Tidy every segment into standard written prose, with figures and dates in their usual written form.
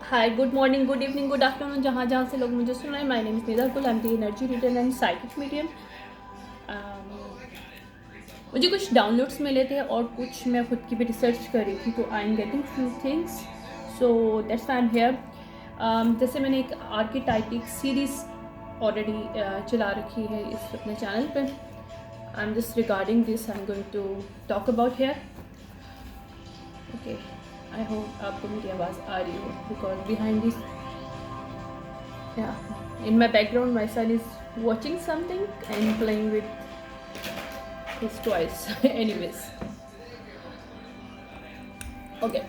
हाय, good morning, good evening, good afternoon, जहाँ जहाँ से लोग मुझे सुन रहे हैं। माय नेम इज़ निदा कुल, I am the energy reader and psychic medium. मुझे कुछ डाउनलोड्स मिले थे और कुछ मैं खुद की भी रिसर्च कर रही थी, तो I am getting few things, so that's I am here. जैसे मैंने एक आर्किटाइपिक सीरीज़ ऑलरेडी चला रखी है इस अपने चैनल पर। I am just regarding this I am going to talk about here. Okay, I hope आपको मेरी आवाज़ आ रही हो, because behind this, yeah, in my background my son is watching something and playing with his toys. Anyways, okay.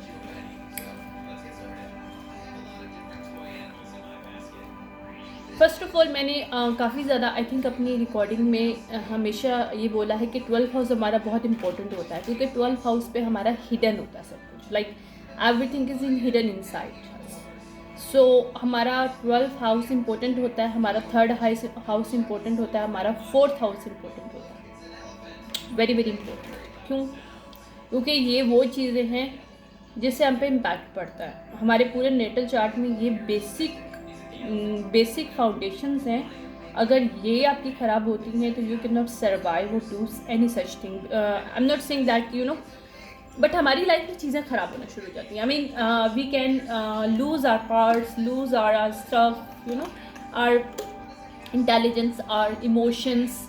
First of all मैंने काफ़ी ज़्यादा I think अपनी रिकॉर्डिंग में हमेशा ये बोला है कि 12th हाउस हमारा बहुत इंपॉर्टेंट होता है, क्योंकि 12th हाउस पे हमारा हिडन होता है सब कुछ, like everything is in hidden inside. So हमारा 12th हाउस इम्पोर्टेंट होता है, हमारा 3rd हाउस इम्पोर्टेंट होता है, हमारा 4th हाउस इम्पोर्टेंट होता है, वेरी वेरी इम्पोर्टेंट। क्यों? क्योंकि ये वो चीज़ें हैं जिससे हम पे इम्पैक्ट पड़ता है। हमारे पूरे नेटल चार्ट में ये बेसिक फाउंडेशंस हैं। अगर ये आपकी ख़राब होती हैं तो यू कैन नॉट सर्वाइव और do any such thing. I am not saying that you know, but हमारी लाइफ में चीज़ें ख़राब होना शुरू हो जाती हैं। I mean we can lose our parts, lose our stuff, you know, our intelligence, our emotions,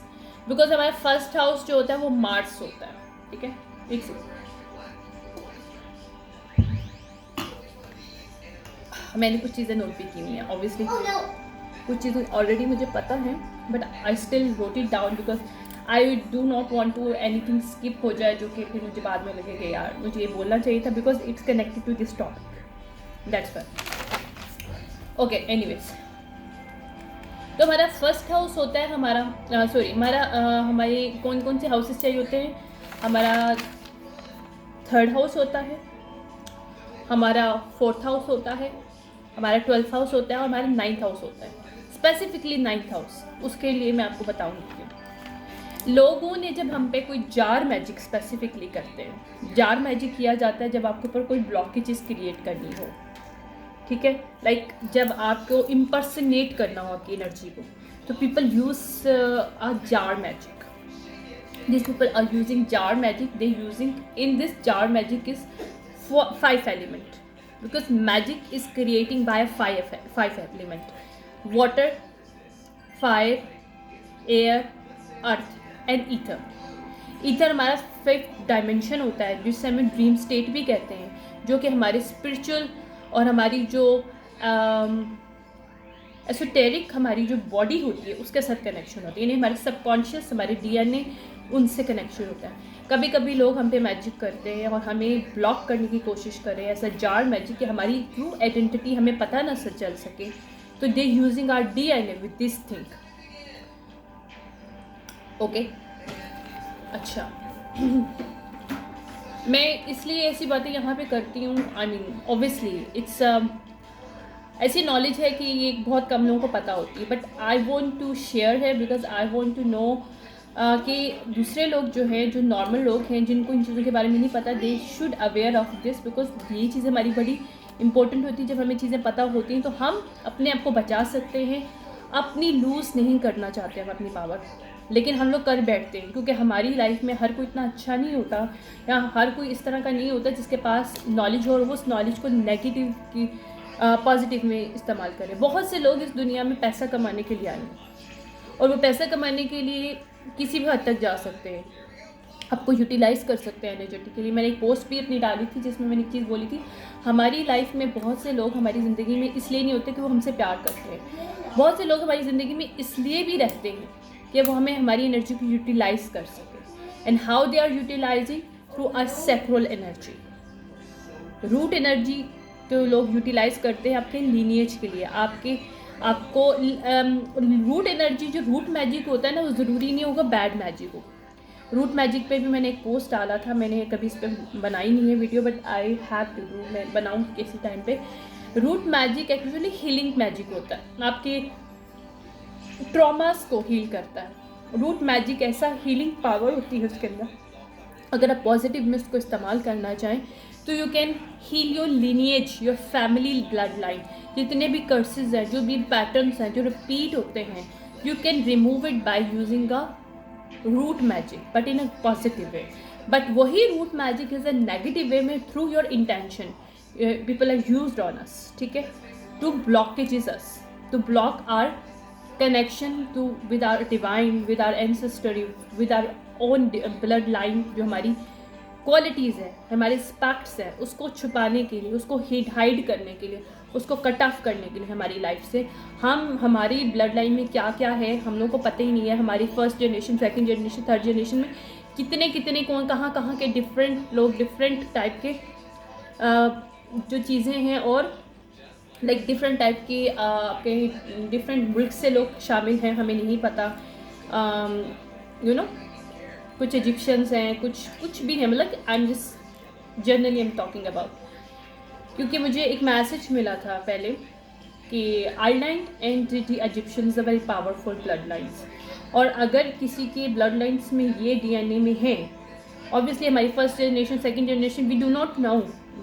because हमारा फर्स्ट हाउस जो होता है वो मार्स होता है। ठीक है, एक सेकंड, मैंने कुछ चीज़ें नोट भी की हुई हैं। ऑब्वियसली कुछ चीज़ें ऑलरेडी मुझे पता हैं, but I still wrote it down because I do not want to anything skip हो जाए जो कि फिर मुझे बाद में लगेगा यार मुझे ये बोलना चाहिए था, because it's connected to this topic, that's why. Okay, anyways, तो हमारा फर्स्ट हाउस होता है हमारा हमारे कौन कौन से हाउसेस चाहिए होते हैं। हमारा 3rd हाउस होता है, हमारा 4th हाउस होता है, हमारा 12th हाउस होता है और हमारा 9th हाउस होता है। स्पेसिफिकली 9th हाउस, उसके लिए मैं आपको बताऊंगी। लोगों ने जब हम पे कोई जार मैजिक स्पेसिफिकली करते हैं, जार मैजिक किया जाता है जब आपके ऊपर कोई ब्लॉकेजेस क्रिएट करनी हो। ठीक है, लाइक जब आपको इम्पर्सनेट करना हो आपकी एनर्जी को, तो people use a jar magic. This people are using jar magic, they using in this jar magic is 5 element, because magic is creating by 5 element: water, fire, air, earth and ether. Ether हमारा 5th dimension होता है, जिससे हमें dream state भी कहते हैं, जो कि हमारे स्पिरिचुअल और हमारी जो एसोटेरिक हमारी जो बॉडी होती है उसके साथ कनेक्शन होती है, यानी हमारे सबकॉन्शियस, हमारे डीएनए, उनसे कनेक्शन होता है। कभी कभी लोग हम पे मैजिक करते हैं और हमें ब्लॉक करने की कोशिश कर रहे हैं, ऐसा जार मैजिक कि हमारी ट्रू आइडेंटिटी हमें पता ना चल सके, तो they using our DNA with this thing. Okay, अच्छा मैं इसलिए ऐसी बातें यहाँ पे करती हूँ, आई मीन ऑब्वियसली इट्स ऐसी नॉलेज है कि ये बहुत कम लोगों को पता होती है, but I want to share है because I want to know कि दूसरे लोग जो हैं, जो नॉर्मल लोग हैं, जिनको इन चीज़ों के बारे में नहीं पता, they should aware of this, because ये चीज़ें हमारी बड़ी इंपॉर्टेंट होती है। जब हमें चीज़ें पता होती हैं तो हम अपने आप को बचा सकते हैं। अपनी लूज़ नहीं करना चाहते हम अपनी पावर, लेकिन हम लोग कर बैठते हैं, क्योंकि हमारी लाइफ में हर कोई इतना अच्छा नहीं होता, या हर कोई इस तरह का नहीं होता जिसके पास नॉलेज हो और वो उस नॉलेज को नेगेटिव की पॉजिटिव में इस्तेमाल करें। बहुत से लोग इस दुनिया में पैसा कमाने के लिए आए हैं, और वो पैसा कमाने के लिए किसी भी हद तक जा सकते हैं, आपको यूटिलाइज़ कर सकते हैं एनर्जेटिकली। मैंने एक पोस्ट भी अपनी डाली थी जिसमें मैंने एक चीज़ बोली थी, हमारी लाइफ में बहुत से लोग हमारी ज़िंदगी में इसलिए नहीं होते कि वो हमसे प्यार करते हैं। बहुत से लोग हमारी ज़िंदगी में इसलिए भी रहते हैं कि वो हमें हमारी एनर्जी को यूटिलाइज़ कर सकें। And how they are utilising? Through a sacral energy, root energy जो लोग यूटिलाइज़ करते हैं आपके लीनिएज के लिए। आपको रूट एनर्जी, जो रूट मैजिक होता है ना, वो ज़रूरी नहीं होगा बैड मैजिक हो। रूट मैजिक पे भी मैंने एक पोस्ट डाला था, मैंने कभी इस पर बनाई नहीं है video, but I have to do, मैं बनाऊँ किसी टाइम पे। Root magic actually healing magic होता है, आपके ट्रॉमास को हील करता है। रूट मैजिक ऐसा हीलिंग पावर होती है उसके अंदर, अगर आप पॉजिटिव में उसको इस्तेमाल करना चाहें तो you can heal your lineage, your family blood line, जितने भी कर्सेज हैं, जो भी पैटर्न्स हैं जो रिपीट होते हैं, you can remove it by using a root magic, but in a positive way. But वही root magic is a negative way में through your intention people are used on us, ठीक है, to blockages us, to block our connection to with our divine, with our ancestry, with our own blood line. जो हमारी qualities है, हमारे aspects हैं, उसको छुपाने के लिए, उसको हाइड करने के लिए, उसको कट ऑफ करने के लिए हमारी लाइफ से. हमारी ब्लड लाइन में क्या क्या है हम लोग को पता ही नहीं है. हमारी first generation, second generation, third generation में कितने कौन कहाँ के डिफरेंट लोग, डिफरेंट टाइप के जो चीज़ें हैं, और लाइक डिफरेंट टाइप के आपके डिफरेंट मुल्क से लोग शामिल हैं, हमें नहीं पता. यू नो, कुछ इजिप्शियंस हैं, कुछ भी हैं, मतलब I am just generally I am talking about. क्योंकि मुझे एक मैसेज मिला था पहले कि island and the Egyptians are very powerful blood lines, और अगर किसी के ब्लड लाइन्स में ये DNA में है, ऑब्वियसली हमारी first generation, second generation, we do not know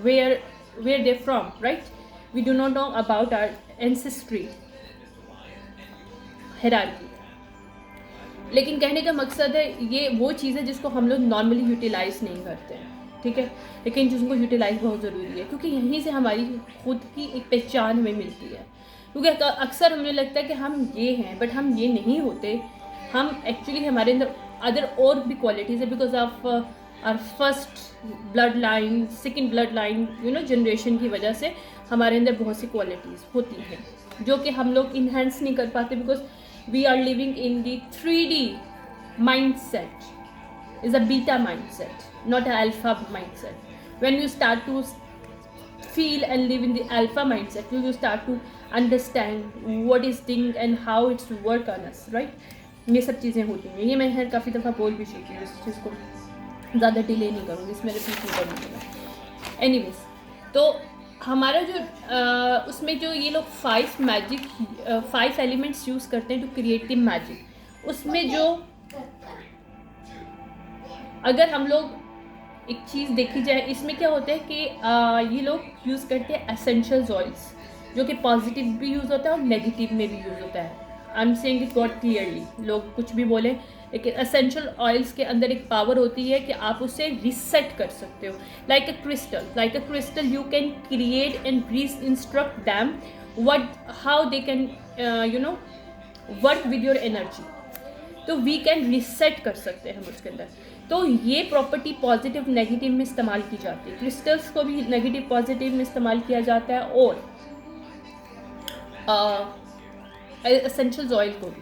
where they from, right, we do not know about our ancestry hierarchy. लेकिन कहने का मकसद है ये वो चीज़ है जिसको हम लोग नॉर्मली यूटिलाइज नहीं करते हैं, ठीक है, लेकिन जिसको यूटिलाइज बहुत ज़रूरी है, क्योंकि यहीं से हमारी खुद की एक पहचान हमें मिलती है. क्योंकि अक्सर हमें लगता है कि हम ये हैं, बट हम ये नहीं होते. हम एक्चुअली हमारे अंदर अदर और भी क्वालिटीज़ है, because of our first blood line, second blood line, you know, generation की वजह से हमारे अंदर बहुत सी क्वालिटीज़ होती हैं जो कि हम लोग इन्हेंस नहीं कर पाते, because we are living in the 3D mindset, is a beta mindset, not an alpha mindset. When you start to feel and live in the alpha mindset, you start to understand what is thing and how it's work on us, right? ये सब चीज़ें होती हैं. ये मैं काफ़ी दफ़ा बोल भी चुकी हूँ, इस चीज़ को ज़्यादा डिले नहीं करूँगी, इसमें रिपीट नहीं करूँगी. एनीवेज, तो हमारा जो उसमें जो ये लोग 5 एलिमेंट्स यूज़ करते हैं टू क्रिएट द मैजिक, उसमें जो अगर हम लोग एक चीज़ देखी जाए, इसमें क्या होता है कि ये लोग यूज़ करते हैं एसेंशियल ऑयल्स, जो कि पॉजिटिव भी यूज़ होता है और नेगेटिव में भी यूज़ होता है. आई am saying it got clearly, लोग कुछ भी बोले, लेकिन एसेंशियल ऑयल्स के अंदर एक पावर होती है कि आप उसे रिसेट कर सकते हो. Like a crystal you can create and instruct them how they can you know work with your energy. तो वी कैन रिसेट कर सकते हैं हम उसके अंदर. तो ये प्रॉपर्टी पॉजिटिव नेगेटिव में इस्तेमाल की जाती है. क्रिस्टल्स को भी नेगेटिव पॉजिटिव में इस्तेमाल किया जाता है, और एसेंशियल ऑयल को भी,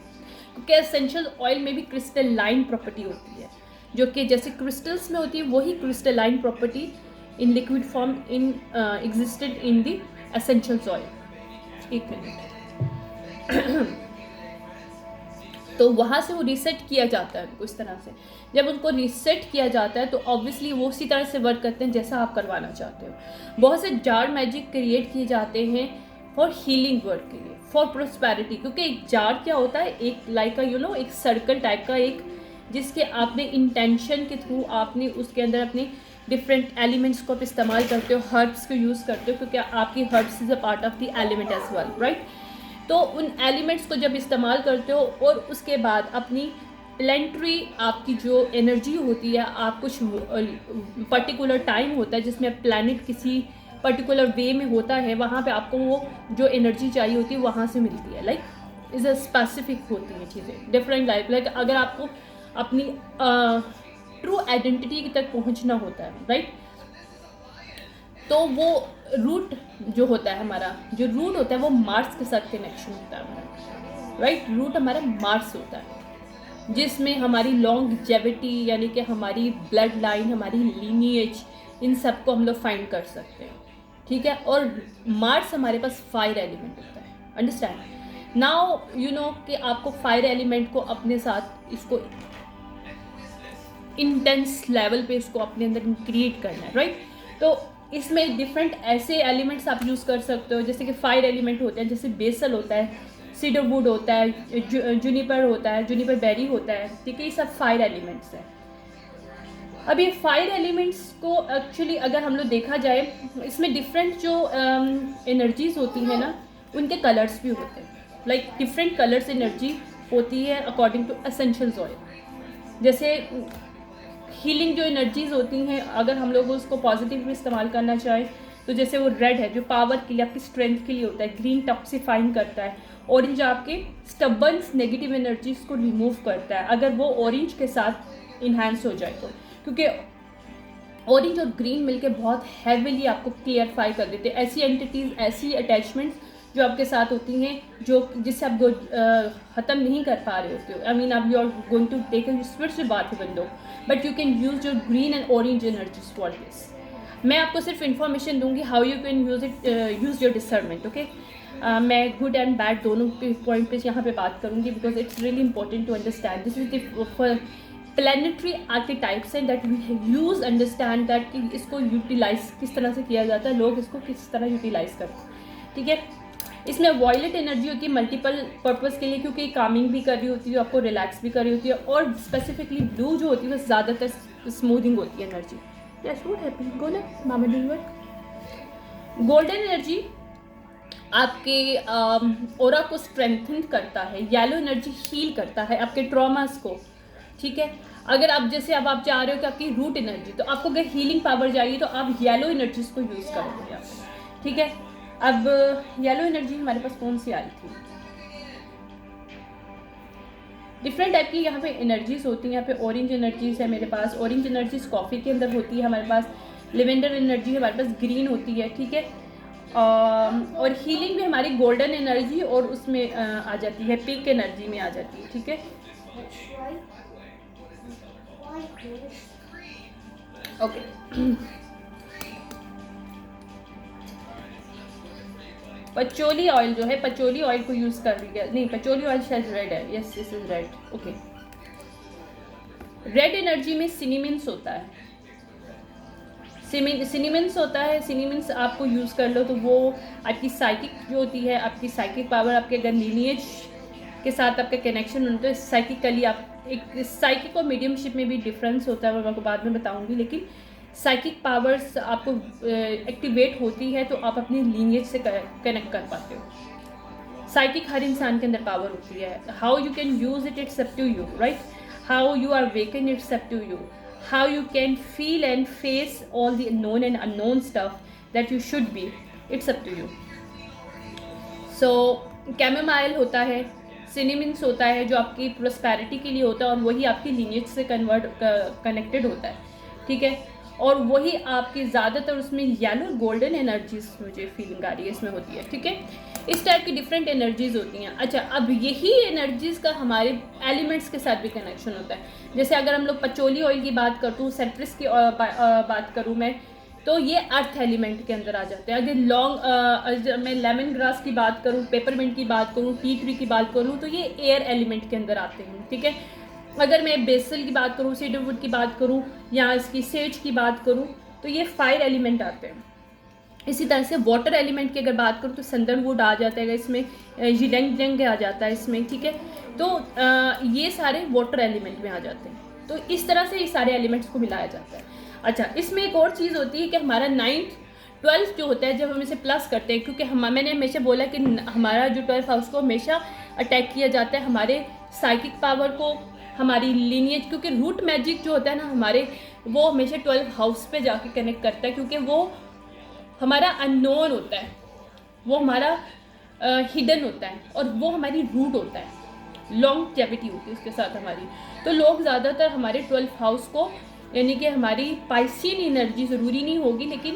क्योंकि एसेंशियल ऑयल में भी क्रिस्टलाइन प्रॉपर्टी होती है, जो कि जैसे क्रिस्टल्स में होती है, वही crystalline property in liquid form in existed in the essential oil. एक मिनट. तो वहाँ से वो रीसेट किया जाता है उनको इस तरह से. जब उनको रीसेट किया जाता है तो ऑब्वियसली वो उसी तरह से वर्क करते हैं जैसा आप करवाना चाहते हो. बहुत से जार मैजिक क्रिएट किए जाते हैं फॉर हीलिंग वर्क के लिए, फॉर प्रोस्पेरिटी. क्योंकि एक जार क्या होता है, एक लाइक का यू नो एक सर्कल टाइप का, एक जिसके आपने इंटेंशन के थ्रू आपने उसके अंदर अपने डिफरेंट एलिमेंट्स को आप इस्तेमाल करते हो, हर्ब्स को यूज़ करते हो, क्योंकि आपकी herbs is a part of the element as well, right. तो उन एलिमेंट्स को जब इस्तेमाल करते हो और उसके बाद अपनी प्लेनेटरी आपकी जो एनर्जी होती है, आप कुछ पर्टिकुलर टाइम होता है जिसमें प्लैनेट किसी पर्टिकुलर वे में होता है, वहाँ पे आपको वो जो एनर्जी चाहिए होती है वहाँ से मिलती है. लाइक इज़ अ स्पेसिफिक होती हैं चीज़ें, डिफरेंट लाइफ. लाइक अगर आपको अपनी ट्रू आइडेंटिटी तक पहुँचना होता है, राइट, तो वो रूट जो होता है, हमारा जो रूट होता है वो मार्स के साथ कनेक्शन होता है हमारा, राइट. रूट हमारा मार्स होता है, जिसमें हमारी लॉन्गजेविटी यानी कि हमारी ब्लड लाइन, हमारी लीनिएज, इन सब को हम लोग फाइंड कर सकते हैं, ठीक है. और मार्स हमारे पास फायर एलिमेंट होता है. अंडरस्टैंड नाउ, यू नो कि आपको फायर एलिमेंट को अपने साथ इसको इंटेंस लेवल पे इसको अपने अंदर क्रिएट करना है, राइट. तो इसमें डिफरेंट ऐसे एलिमेंट्स आप यूज़ कर सकते हो, जैसे कि फायर एलिमेंट होते हैं, जैसे बेसल होता है, सीडर वुड होता है, जूनिपर होता है, जूनिपर बेरी होता है, ठीक है. ये सब फायर एलिमेंट्स हैं. अब ये 5 एलिमेंट्स को एक्चुअली अगर हम लोग देखा जाए, इसमें डिफरेंट जो एनर्जीज होती हैं ना, उनके कलर्स भी होते हैं, लाइक डिफरेंट कलर्स एनर्जी होती है अकॉर्डिंग टू एसेंशियल ऑयल। जैसे हीलिंग जो एनर्जीज होती हैं, अगर हम लोग उसको पॉजिटिव में इस्तेमाल करना चाहें तो जैसे वो रेड है जो पावर के लिए, आपकी स्ट्रेंथ के लिए होता है, ग्रीन टॉक्सिफाइंग करता है, ऑरेंज आपके स्टबन्स नेगेटिव एनर्जीज को रिमूव करता है अगर वो ऑरेंज के साथ इन्हांस हो जाए तो, क्योंकि ऑरेंज और ग्रीन मिलके बहुत हैवीली आपको क्लियरफाई कर देते हैं ऐसी एंटिटीज़, ऐसी अटैचमेंट्स जो आपके साथ होती हैं, जो जिससे आप ख़त्म नहीं कर पा रहे होते हो। आई मीन, अब you are going to take a spiritual बात है बंदो, but you can use your green and orange energies for this. मैं आपको सिर्फ इन्फॉर्मेशन दूंगी how you can use it, use your discernment. Okay, मैं गुड एंड बैड दोनों point पे यहाँ पे बात करूँगी, because it's really important to understand this is the planetary archetypes and that we use understand that कि इसको यूटिलाइज किस तरह से किया जाता है, लोग इसको किस तरह यूटिलाइज करते हैं। ठीक है, इसमें वॉयलेट एनर्जी होती है मल्टीपल पर्पज़ के लिए, क्योंकि कामिंग भी कर रही होती है, आपको रिलैक्स भी कर रही होती है, और स्पेसिफिकली ब्लू जो होती है वो ज़्यादातर स्मूथिंग होती है एनर्जी। यस, व्हाट हैपेंड, गो ना मामा डूइंग वर्क। गोल्डन एनर्जी आपके ऑरा को स्ट्रेंथन करता है, येलो एनर्जी हील करता है आपके ट्रॉमास को। ठीक है, अगर आप जैसे अब आप चाह रहे हो कि आपकी रूट एनर्जी, तो आपको अगर हीलिंग पावर चाहिए तो आप येलो एनर्जीज को यूज़ करोगे आप। ठीक है, अब येलो एनर्जी हमारे पास कौन सी आई थी, डिफरेंट टाइप की यहाँ पे एनर्जीज होती हैं। यहाँ पे ऑरेंज एनर्जीज है मेरे पास, ऑरेंज एनर्जीज कॉफ़ी के अंदर होती है हमारे पास, लेवेंडर एनर्जी हमारे पास ग्रीन होती है। ठीक है, और हीलिंग भी हमारी गोल्डन एनर्जी और उसमें आ जाती है, पिंक एनर्जी में आ जाती है। ठीक है, ओके। पचोली ऑयल जो है, पचोली ऑयल को यूज़ कर रही है, नहीं पचोली ऑयल शायद रेड है, yes this is red. Okay, red energy में सिनेमन्स होता है, सिनेमन्स होता है, सिनेमन्स आपको यूज़ कर लो तो वो आपकी साइकिक जो होती है, आपकी साइकिक पावर, आपके अगर लीनिएज के साथ आपका कनेक्शन होता है साइकिकली, आप एक साइकिक और मीडियमशिप में भी डिफरेंस होता है, मैं आपको बाद में बताऊंगी, लेकिन साइकिक पावर्स आपको एक्टिवेट होती है तो आप अपनी लीनिएज से कनेक्ट कर पाते हो। साइकिक हर इंसान के अंदर पावर होती है, how you can use it, it's up to you, right, how you are waken, it's up to you, how you can feel and face all the known and unknown stuff that you should be, it's up to you. So chamomile होता है, सिनेमन्स होता है जो आपकी prosperity के लिए होता है और वही आपकी लीनिएज से कनेक्टेड होता है। ठीक है, और वही आपकी ज़्यादातर उसमें येलो गोल्डन एनर्जीज मुझे फीलिंग आ रही है इसमें होती है। ठीक है, इस टाइप की डिफरेंट एनर्जीज होती हैं। अच्छा, अब यही एनर्जीज का हमारे एलिमेंट्स के साथ भी कनेक्शन होता है। जैसे अगर हम लोग पचोली ऑयल की बात करते हूँ, सेट्रिस की बात करूँ मैं, तो ये अर्थ एलिमेंट के अंदर आ जाते हैं। अगर मैं लेमन ग्रास की बात करूँ, पेपरमिंट की बात करूँ, टी ट्री की बात करूँ, तो ये एयर एलिमेंट के अंदर आते हैं। ठीक है, अगर मैं बेसल की बात करूँ, सीडरवुड की बात करूँ, या इसकी सेज की बात करूँ, तो ये फायर एलिमेंट आते हैं। इसी तरह से वाटर एलिमेंट की अगर बात करूँ तो संदनवुड आ जाता है इसमें, जिलेंग आ जाता है इसमें। ठीक है, तो ये सारे वाटर एलिमेंट में आ जाते हैं। तो इस तरह से ये सारे एलिमेंट्स को मिलाया जाता है। अच्छा, इसमें एक और चीज़ होती है कि हमारा 9th 12th जो होता है, जब हम इसे प्लस करते हैं, क्योंकि मैंने हमेशा बोला कि हमारा जो 12th हाउस को हमेशा अटैक किया जाता है, हमारे साइकिक पावर को, हमारी लीनिएज, क्योंकि रूट मैजिक जो होता है ना हमारे, वो हमेशा 12th हाउस पे जाके कनेक्ट करता है, क्योंकि वो हमारा अननोन होता है, वो हमारा हिडन होता है, और वो हमारी रूट होता है, लॉन्गजेविटी होती है उसके साथ हमारी। तो लोग ज़्यादातर हमारे 12th हाउस को, यानी कि हमारी पाइसियन एनर्जी ज़रूरी नहीं होगी, लेकिन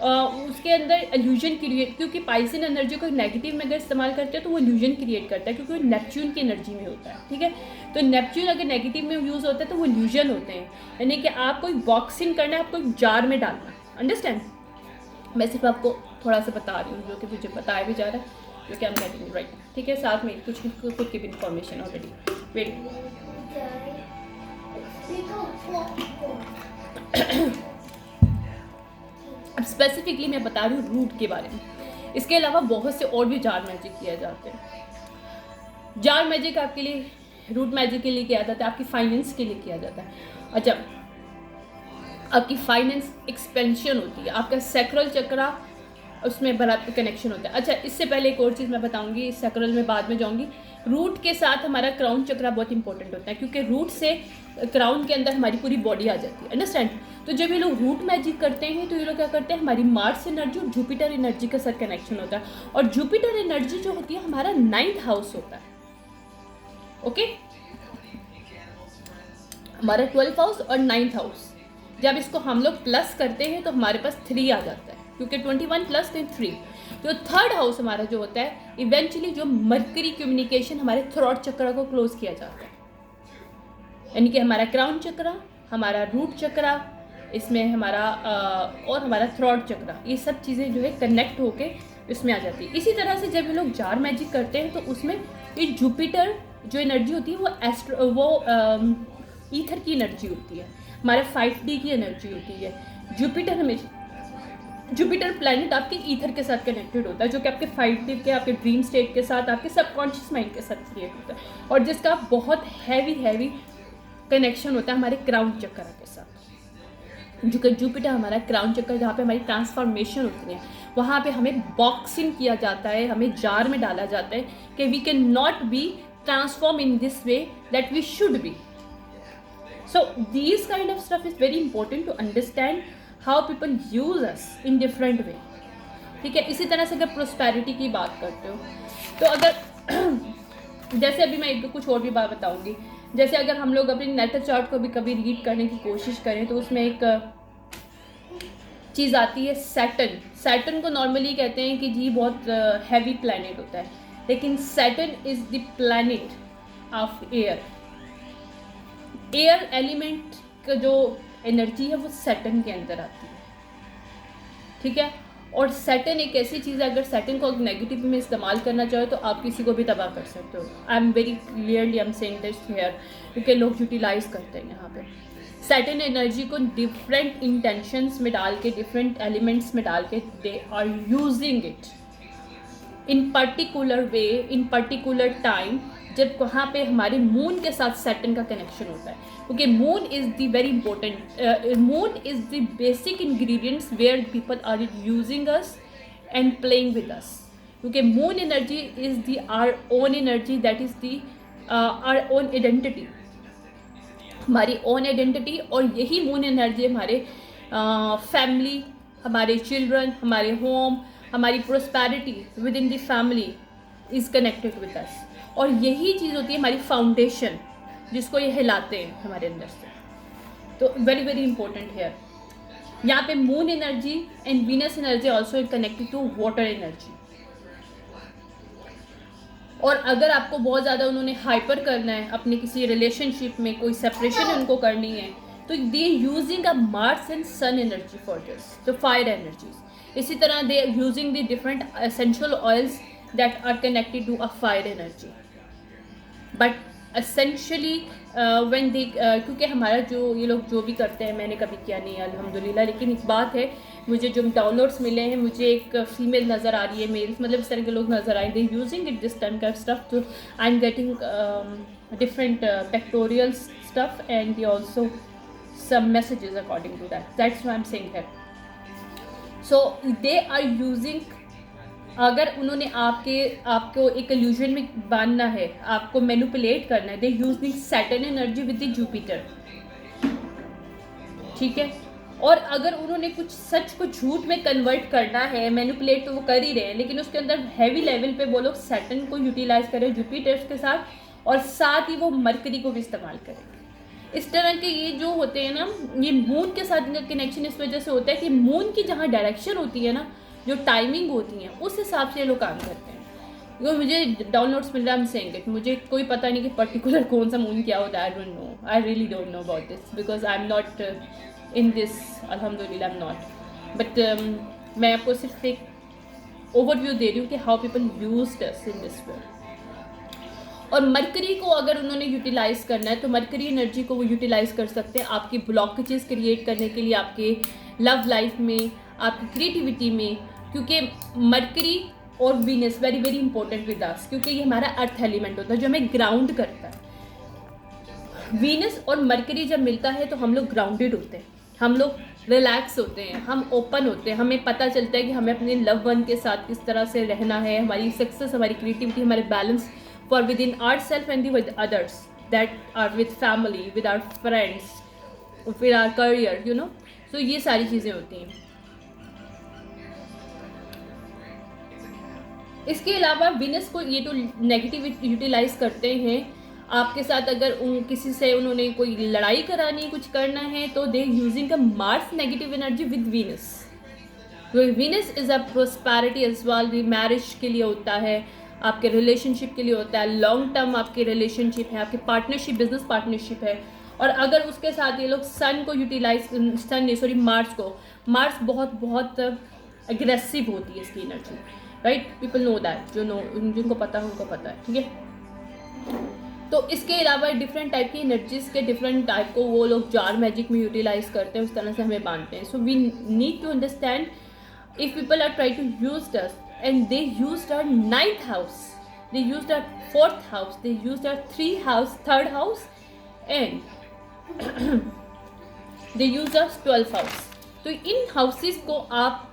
उसके अंदर एल्यूजन क्रिएट, क्योंकि पाइसियन एनर्जी को नेगेटिव में अगर इस्तेमाल करते हैं तो वो एल्यूजन क्रिएट करता है, क्योंकि वो नेपच्यून की एनर्जी में होता है। ठीक है, तो नेपच्यून अगर नेगेटिव में यूज़ होता है तो वो एल्यूजन होते हैं, यानी कि आपको एक बॉक्सिंग करना है, आपको एक जार में डालना। अंडरस्टैंड, मैं सिर्फ आपको थोड़ा सा बता रही हूँ जो कि मुझे बताया भी जा रहा है, क्योंकि आई एम गेटिंग राइट। ठीक है, साथ में कुछ खुद की भी इन्फॉर्मेशन ऑलरेडी वेट। अब स्पेसिफिकली मैं बता रही हूँ रूट के बारे में। इसके अलावा बहुत से और भी जार मैजिक किए जाते हैं। जार मैजिक आपके लिए, रूट मैजिक के लिए किया जाता है, आपकी फाइनेंस के लिए किया जाता है। अच्छा, आपकी फाइनेंस एक्सपेंशन होती है, आपका सैक्रल चक्रा उसमें बराबर कनेक्शन होता है। अच्छा, इससे पहले एक और चीज़ मैं बताऊंगी, सैक्रल में बाद में जाऊंगी। रूट के साथ हमारा क्राउन चक्रा बहुत इंपॉर्टेंट होता है, क्योंकि रूट से क्राउन के अंदर हमारी पूरी बॉडी आ जाती है, अंडरस्टैंड। तो जब ये लोग रूट मैजिक करते हैं तो ये लोग क्या करते हैं, हमारी मार्स एनर्जी और जुपिटर एनर्जी के साथ कनेक्शन होता है। और जुपिटर एनर्जी जो होती है हमारा 9th हाउस होता है, ओके, हमारा 12th हाउस और 9th हाउस। जब इसको हम लोग प्लस करते हैं तो हमारे पास 3 आ जाता है, क्योंकि 21 प्लस 3। जो 3rd हाउस हमारा जो होता है, इवेंचुअली जो मर्करी कम्युनिकेशन हमारे थ्रोट चक्र को क्लोज किया जाता है, यानी कि हमारा क्राउन चक्रा, हमारा रूट चक्रा, इसमें हमारा और हमारा थ्रोट चक्रा, ये सब चीज़ें जो है कनेक्ट होके इसमें आ जाती है। इसी तरह से जब ये लोग जार मैजिक करते हैं तो उसमें ये जुपिटर जो एनर्जी होती है वो ईथर की एनर्जी होती है, हमारे 5D की एनर्जी होती है। जुपिटर प्लैनेट आपके ईथर के साथ कनेक्टेड होता है, जो कि आपके 5D के, आपके ड्रीम स्टेट के साथ, आपके सबकॉन्शियस माइंड के साथ क्रिएट होता है, और जिसका बहुत हैवी कनेक्शन होता है हमारे क्राउन चक्र के साथ। जो कि जुपिटर हमारा क्राउन चक्र, जहाँ पे हमारी ट्रांसफॉर्मेशन होती है, वहाँ पे हमें बॉक्सिंग किया जाता है, हमें जार में डाला जाता है कि we can not be transform in this way that we should be. So these kind of stuff is very important to understand how people use us in different way, ठीक है। इसी तरह से अगर प्रोस्पेरिटी की बात करते हो तो अगर जैसे अभी मैं कुछ और भी बात बताऊंगी, जैसे अगर हम लोग अपने नेटल चार्ट को भी कभी रीड करने की कोशिश करें तो उसमें एक चीज़ आती है सैटर्न को नॉर्मली कहते हैं कि जी बहुत हैवी प्लैनेट होता है, लेकिन Saturn is the planet of air element का जो एनर्जी है वो सैटर्न के अंदर आती है, ठीक है। और सैटर्न एक ऐसी चीज़ है, अगर सैटर्न को नेगेटिव में इस्तेमाल करना चाहो तो आप किसी को भी तबाह कर सकते हो। I am very clearly I am saying this here, क्योंकि लोग यूटिलाइज करते हैं यहाँ पे सैटर्न एनर्जी को डिफरेंट इंटेंशंस में डाल के, डिफरेंट एलिमेंट्स में डाल के, they are using it in particular way, in particular time, जब वहाँ पे हमारे मून के साथ सैटर्न का कनेक्शन होता है, क्योंकि moon is the very important, moon is the basic ingredients where people are using us and playing with us, क्योंकि moon energy is the our own energy, that is the our own identity, हमारी own identity. और यही moon energy हमारे family, हमारे children, हमारे home, हमारी prosperity within the family is connected with us, और यही चीज़ होती है हमारी फाउंडेशन, जिसको ये हिलाते हैं हमारे अंदर से। तो वेरी वेरी इंपॉर्टेंट है यहाँ पे moon energy and Venus energy also connected to water energy. और अगर आपको बहुत ज़्यादा उन्होंने हाइपर करना है, अपने किसी रिलेशनशिप में कोई सेपरेशन उनको करनी है, तो they using a Mars and sun energy for this, तो फायर एनर्जीज। इसी तरह they using the different essential oils that are connected to a fire energy, but essentially when they, क्योंकि हमारा जो ये लोग जो भी करते हैं, मैंने कभी किया नहीं है अल्हम्दुलिल्लाह, लेकिन एक बात है, मुझे जो डाउनलोड्स मिले हैं, मुझे एक फीमेल नज़र आ रही है, मेल्स मतलब इस तरह के लोग नज़र आए, they using it this time का स्टफ, तो I am getting different pectoral stuff and they also some messages according to that, that's why I'm saying here। so they are using, अगर उन्होंने आपको एक इल्यूजन में बांधना है, आपको मैनिपुलेट करना है, they using Saturn energy with the Jupiter, ठीक है। और अगर उन्होंने कुछ सच को झूठ में कन्वर्ट करना है, मैनिपुलेट तो वो कर ही रहे हैं, लेकिन उसके अंदर हैवी लेवल पे वो लोग सैटर्न को यूटिलाइज करें जुपिटर के साथ, और साथ ही वो मरकरी को भी इस्तेमाल करें। इस तरह के ये जो होते हैं ना, ये मून के साथ इनका कनेक्शन इस वजह से होता है कि मून की जहाँ डायरेक्शन होती है ना, जो टाइमिंग होती है, उस हिसाब से ये लोग काम करते हैं। क्योंकि मुझे डाउनलोड्स मिल रहा है, सेइंग इट, मुझे कोई पता नहीं कि पर्टिकुलर कौन सा मून क्या होता है, आई don't no, I really don't know about this, because I am not in this, अल्हम्दुलिल्लाह आई एम नॉट, बट मैं आपको सिर्फ एक ओवरव्यू दे रही हूँ कि how people used us in this वे। और मरकरी को अगर उन्होंने यूटिलाइज़ करना है तो मरकरी एनर्जी को वो यूटिलाइज़ कर सकते हैं आपकी ब्लॉकेजेस क्रिएट करने के लिए, आपके लव लाइफ में, आपकी क्रिएटिविटी में, क्योंकि मरकरी और Venus very very important with us, क्योंकि ये हमारा अर्थ एलिमेंट होता है जो हमें ग्राउंड करता है। वीनस और मरकरी जब मिलता है तो हम लोग ग्राउंडेड होते हैं, हम लोग रिलैक्स होते हैं, हम ओपन होते हैं, हमें पता चलता है कि हमें अपने लव वन के साथ किस तरह से रहना है, हमारी सक्सेस, हमारी क्रिएटिविटी, हमारे balance for within our self and with others that are with family, with our friends, with our career, you know. सो ये सारी चीज़ें होती हैं। इसके अलावा वीनस को ये तो नेगेटिव यूटिलाइज करते हैं। आपके साथ अगर किसी से उन्होंने कोई लड़ाई करानी, कुछ करना है, तो they using the Mars negative energy with Venus. Venus is a prosperity as well, marriage के लिए होता है, आपके रिलेशनशिप के लिए होता है, लॉन्ग टर्म आपके रिलेशनशिप है, आपके पार्टनरशिप, बिजनेस पार्टनरशिप है। और अगर उसके साथ ये लोग सन को यूटिलाइज, मार्स को, मार्स बहुत बहुत एग्रेसिव होती है इसकी energy, right. People know that, जिनको पता है उनको पता है, ठीक है। तो इसके अलावा डिफरेंट टाइप की एनर्जीज के डिफरेंट टाइप को वो लोग जार मैजिक में यूटिलाइज करते हैं, उस तरह से हमें बांधते हैं। So we need to understand if people are try to use this and they use our 9th house, they use our 4th house, they use our 3rd house and they use our 12th house. तो इन houses को आप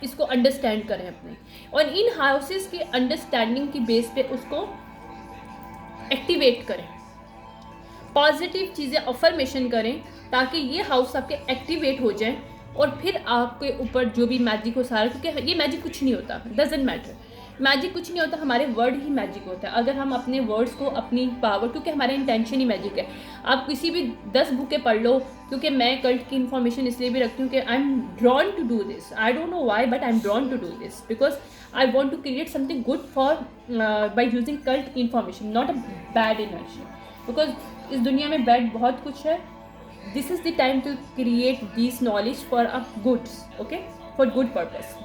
इसको understand करें अपने, और इन houses की understanding की बेस पे उसको एक्टिवेट करें, पॉजिटिव चीज़ें अफर्मेशन करें, ताकि ये हाउस आपके एक्टिवेट हो जाए और फिर आपके ऊपर जो भी मैजिक हो सारा, क्योंकि ये मैजिक कुछ नहीं होता, डजेंट मैटर, मैजिक कुछ नहीं होता, हमारे वर्ड ही मैजिक होता है। अगर हम अपने वर्ड्स को, अपनी पावर, क्योंकि हमारा इंटेंशन ही मैजिक है। आप किसी भी 10 बुकें पढ़ लो, क्योंकि मैं कल्ट की इन्फॉर्मेशन इसलिए भी रखती हूँ कि I am drawn to do this, I don't know why but I am drawn to do this because I want to create something good for by using cult information, not a bad energy, because इस दुनिया में bad बहुत कुछ है। This is the time to create this knowledge for a goods, okay, for good purpose.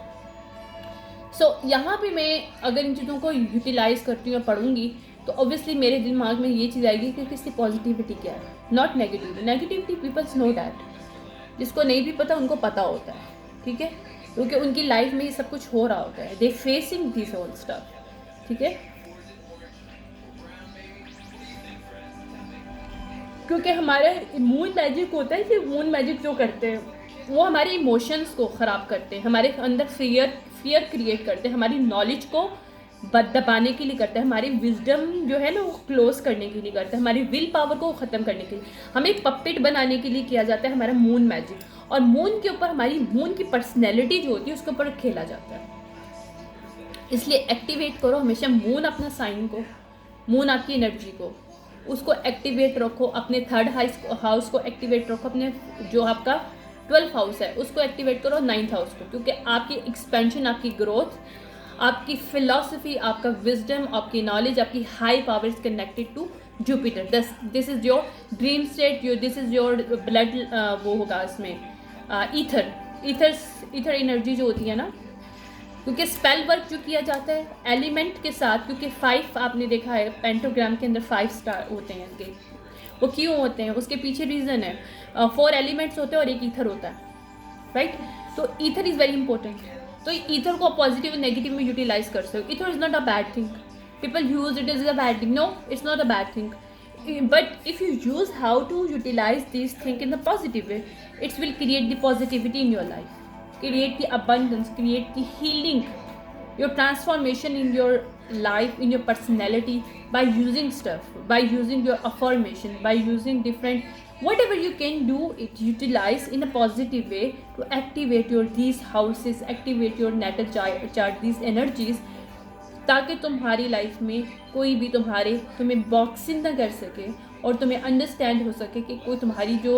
So यहाँ पे मैं अगर इन चीज़ों को यूटिलाइज करती हूँ या पढ़ूंगी, तो ऑब्वियसली मेरे दिमाग में ये चीज़ आएगी कि इसकी पॉजिटिविटी क्या है, not negativity. Negativity peoples know that, जिसको नहीं भी पता उनको पता होता है, ठीक है, क्योंकि उनकी लाइफ में ये सब कुछ हो रहा होता है, दे फेसिंग दिस होल स्टफ, ठीक है। क्योंकि हमारे मून मैजिक होता है कि मून मैजिक जो करते हैं वो हमारे इमोशंस को ख़राब करते हैं, हमारे अंदर फियर क्रिएट करते हैं, हमारी नॉलेज को दबाने के लिए करते हैं, हमारी विजडम जो है ना वो क्लोज करने के लिए करते हैं, हमारी विल पावर को ख़त्म करने के लिए, हमें पपेट बनाने के लिए किया जाता है हमारा मून मैजिक। और मून के ऊपर हमारी मून की पर्सनैलिटी जो होती है उसके ऊपर खेला जाता है। इसलिए एक्टिवेट करो हमेशा मून, अपना साइन को, मून आपकी एनर्जी को, उसको एक्टिवेट रखो, अपने 3rd हाउस को एक्टिवेट रखो, अपने जो आपका 12th हाउस है उसको एक्टिवेट करो, 9th हाउस को, क्योंकि आपकी एक्सपेंशन, आपकी ग्रोथ, आपकी फिलॉसफी, आपका विजडम, आपकी नॉलेज, आपकी high power is connected to Jupiter. This is your dream state, this is your blood, वो होगा इसमें ईथर एनर्जी जो होती है ना, क्योंकि स्पेल वर्क जो किया जाता है एलिमेंट के साथ, क्योंकि 5 आपने देखा है पेंटोग्राम के अंदर 5 स्टार होते हैं इनके, वो क्यों होते हैं उसके पीछे रीज़न है। 4 एलिमेंट्स होते हैं और एक ईथर होता है, राइट। तो ईथर इज़ वेरी इंपॉर्टेंट। तो ईथर को आप पॉजिटिव और नेगेटिव में यूटिलाइज कर सकते हो। Ether is not a bad thing, people use it is a bad thing, no it's not a bad thing, but if you use how to utilize these things in the positive way, it will create the positivity in your life, create the abundance, create the healing, your transformation in your life, in your personality, by using stuff, by using your affirmation, by using different whatever you can do it, utilize in a positive way to activate your these houses, activate your natal chart, these energies, ताकि तुम्हारी life में कोई भी तुम्हें boxing ना कर सके और तुम्हें अंडरस्टैंड हो सके कि कोई तुम्हारी जो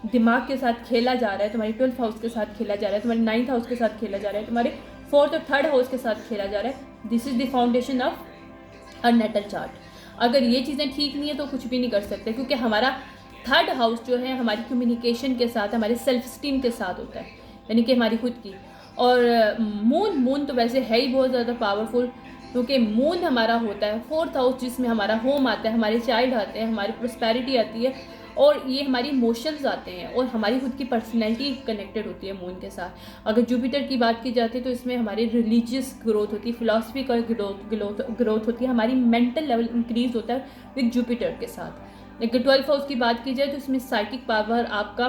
दिमाग के साथ खेला जा रहा है, तुम्हारे 12th हाउस के साथ खेला जा रहा है, तुम्हारे 9th हाउस के साथ खेला जा रहा है, तुम्हारे 4th और 3rd हाउस के साथ खेला जा रहा है। This is the foundation of a natal chart. अगर ये चीज़ें ठीक नहीं है तो कुछ भी नहीं कर सकते, क्योंकि हमारा 3rd हाउस जो है हमारी कम्युनिकेशन के साथ, हमारे सेल्फ स्टीम के साथ होता है, यानी कि हमारी खुद की। और मून तो वैसे है ही बहुत ज़्यादा पावरफुल, क्योंकि मून हमारा होता है 4th हाउस, जिसमें हमारा होम आता है, हमारे चाइल्ड आते हैं, हमारी प्रॉस्पेरिटी आती है, और ये हमारी इमोशंस आते हैं, और हमारी खुद की पर्सनैलिटी कनेक्टेड होती है मून के साथ। अगर जुपिटर की बात की जाती है तो इसमें हमारी रिलीजियस ग्रोथ होती है, फिलॉसफिकल ग्रोथ होती है, हमारी मेंटल लेवल इंक्रीज होता है विद जुपिटर के साथ। अगर 12th हाउस की बात की जाए तो इसमें साइकिक पावर, आपका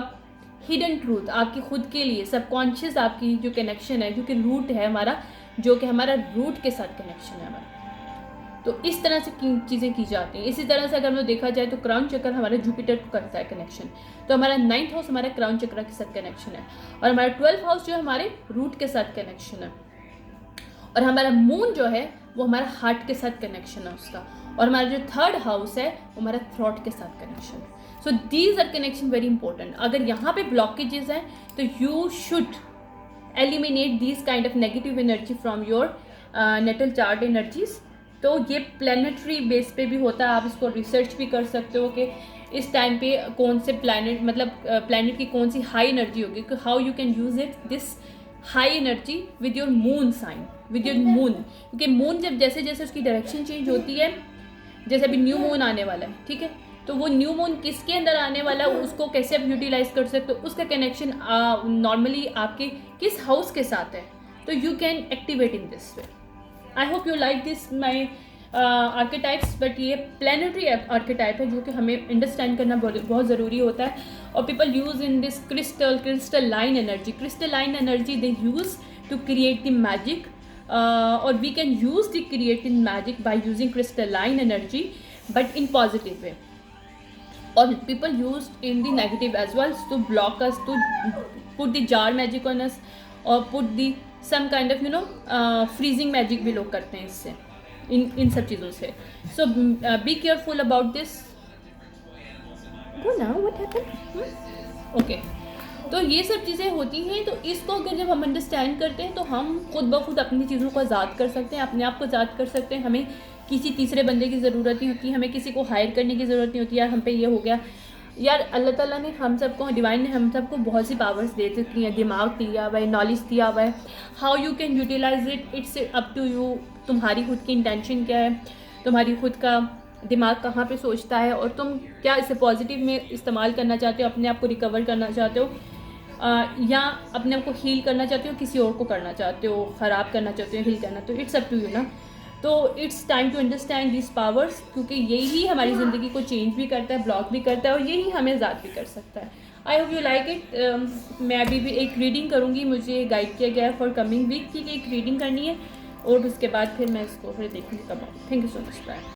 हिडन ट्रूथ आपकी खुद के लिए, सबकॉन्शियस आपकी जो कनेक्शन है, क्योंकि रूट है हमारा, जो कि हमारा रूट के साथ कनेक्शन है हमारा। तो इस तरह से चीज़ें की जाती हैं। इसी तरह से अगर हम लोग देखा जाए तो क्राउन चक्र हमारे जुपिटर को करता है कनेक्शन, तो हमारा 9th हाउस हमारे क्राउन चक्र के साथ कनेक्शन है, और हमारा 12th हाउस जो है हमारे रूट के साथ कनेक्शन है, और हमारा मून जो है वो हमारा हार्ट के साथ कनेक्शन है उसका, और हमारा जो 3rd हाउस है वो हमारा थ्रॉट के साथ कनेक्शन है। So these are connection very important. अगर यहाँ पे ब्लॉकेजेस हैं तो you should eliminate these kind of negative energy from your natal chart energies. तो ये प्लानिटरी बेस पे भी होता है, आप इसको रिसर्च भी कर सकते हो कि इस टाइम पे कौन से प्लैनेट, मतलब प्लैनेट की कौन सी हाई एनर्जी होगी, how you can use it this high energy with your moon sign, with your moon. क्योंकि मून जब जैसे जैसे उसकी डायरेक्शन चेंज होती है, जैसे अभी न्यू मून आने वाला है, ठीक है, तो वो न्यू मून किसके अंदर आने वाला है, उसको कैसे आप यूटिलाइज कर सकते हो, उसका कनेक्शन नॉर्मली आपके किस हाउस के साथ है, तो you can activate in this way. I hope you like this my archetypes, but ये प्लानिटरी आर्केटाइप है जो कि हमें अंडरस्टैंड करना बहुत ज़रूरी होता है। और people use in this crystal line energy they use to create the magic, और we can use the creative magic by using crystalline energy but in positive way, और people used in the negative as well to block us, to put the jar magic on us, or put the some kind of freezing magic भी लोग करते हैं इससे, इन सब चीज़ों से। So be careful about this. Go now, what happened? Okay. तो ये सब चीज़ें होती हैं, तो इसको अगर जब हम अंडरस्टैंड करते हैं तो हम खुद ब खुद अपनी चीज़ों को आज़ाद कर सकते हैं, अपने आप को आज़ाद कर सकते हैं। हमें किसी तीसरे बंदे की ज़रूरत नहीं होती, हमें किसी को हायर करने की ज़रूरत नहीं होती, यार हम पे ये हो गया। यार अल्लाह ताला ने हम सबको, डिवाइन ने हम सबको बहुत सी पावर्स दे चुकी हैं, दिमाग दिया हुआ है, नॉलेज दिया हुआ है। How you can utilise it, it's up to you. तुम्हारी खुद की इंटेंशन क्या है, तुम्हारी खुद का दिमाग कहाँ पे सोचता है, और तुम क्या इसे पॉजिटिव में इस्तेमाल करना चाहते हो, अपने आप को रिकवर करना चाहते हो, या अपने आप को हील करना चाहते हो, किसी और को करना चाहते हो, ख़राब करना चाहते हो, हील करना, तो इट्स अप टू यू ना। तो it's time to understand this powers, क्योंकि यही हमारी ज़िंदगी को चेंज भी करता है, ब्लॉक भी करता है, और यही हमें आज़ाद भी कर सकता है। I hope you like it. मैं अभी भी एक रीडिंग करूँगी, मुझे गाइड किया गया है फॉर कमिंग वीक की एक रीडिंग करनी है, और उसके बाद फिर मैं इसको फिर देखूँगी कब। Thank you so much, bye.